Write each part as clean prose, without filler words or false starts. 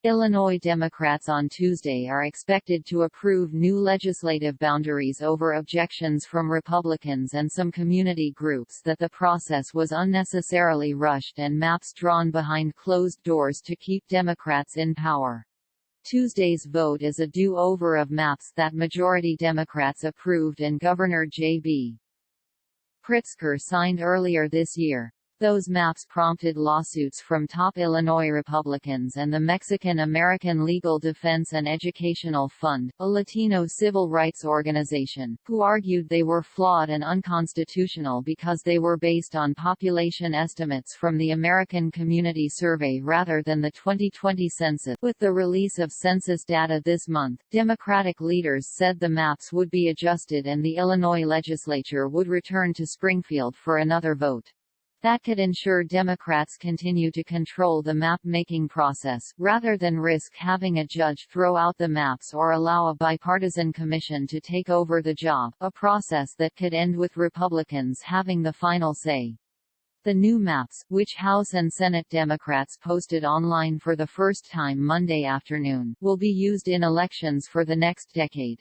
Illinois Democrats on Tuesday are expected to approve new legislative boundaries over objections from Republicans and some community groups that the process was unnecessarily rushed and maps drawn behind closed doors to keep Democrats in power. Tuesday's vote is a do-over of maps that majority Democrats approved and Governor J.B. Pritzker signed earlier this year. Those maps prompted lawsuits from top Illinois Republicans and the Mexican-American Legal Defense and Educational Fund, a Latino civil rights organization, who argued they were flawed and unconstitutional because they were based on population estimates from the American Community Survey rather than the 2020 census. With the release of census data this month, Democratic leaders said the maps would be adjusted and the Illinois legislature would return to Springfield for another vote. That could ensure Democrats continue to control the map-making process, rather than risk having a judge throw out the maps or allow a bipartisan commission to take over the job, a process that could end with Republicans having the final say. The new maps, which House and Senate Democrats posted online for the first time Monday afternoon, will be used in elections for the next decade.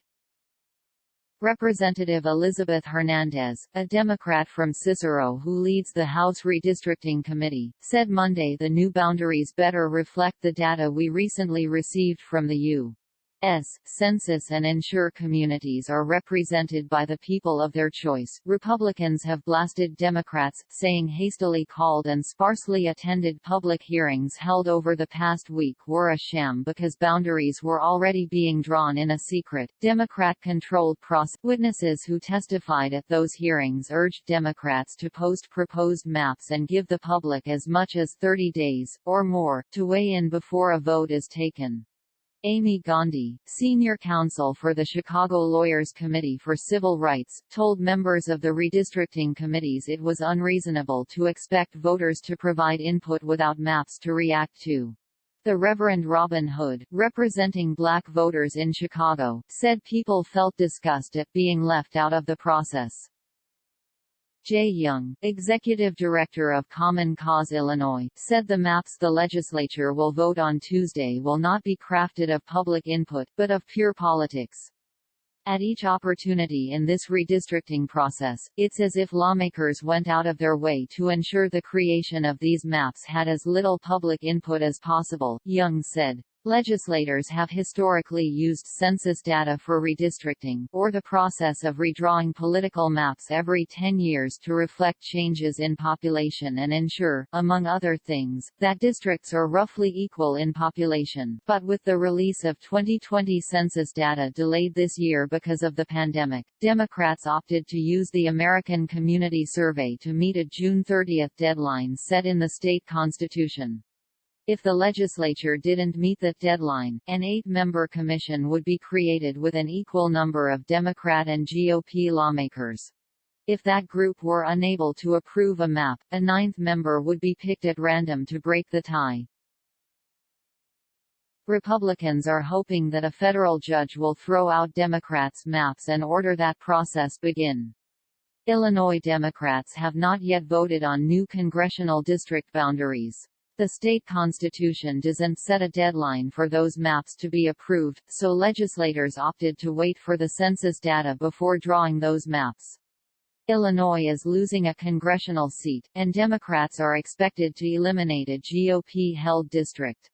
Representative Elizabeth Hernandez, a Democrat from Cicero who leads the House Redistricting Committee, said Monday the new boundaries better reflect the data we recently received from the U.S. Census and ensure communities are represented by the people of their choice. Republicans have blasted Democrats, saying hastily called and sparsely attended public hearings held over the past week were a sham because boundaries were already being drawn in a secret, Democrat-controlled process. Witnesses who testified at those hearings urged Democrats to post proposed maps and give the public as much as 30 days, or more, to weigh in before a vote is taken. Amy Gandhi, senior counsel for the Chicago Lawyers Committee for Civil Rights, told members of the redistricting committees it was unreasonable to expect voters to provide input without maps to react to. The Reverend Robin Hood, representing black voters in Chicago, said people felt disgust at being left out of the process. Jay Young, executive director of Common Cause Illinois, said the maps the legislature will vote on Tuesday will not be crafted of public input, but of pure politics. At each opportunity in this redistricting process, it's as if lawmakers went out of their way to ensure the creation of these maps had as little public input as possible, Young said. Legislators have historically used census data for redistricting, or the process of redrawing political maps every 10 years to reflect changes in population and ensure, among other things, that districts are roughly equal in population. But with the release of 2020 census data delayed this year because of the pandemic, Democrats opted to use the American Community Survey to meet a June 30 deadline set in the state constitution. If the legislature didn't meet that deadline, an 8-member commission would be created with an equal number of Democrat and GOP lawmakers. If that group were unable to approve a map, a 9th member would be picked at random to break the tie. Republicans are hoping that a federal judge will throw out Democrats' maps and order that process begin. Illinois Democrats have not yet voted on new congressional district boundaries. The state constitution doesn't set a deadline for those maps to be approved, so legislators opted to wait for the census data before drawing those maps. Illinois is losing a congressional seat, and Democrats are expected to eliminate a GOP-held district.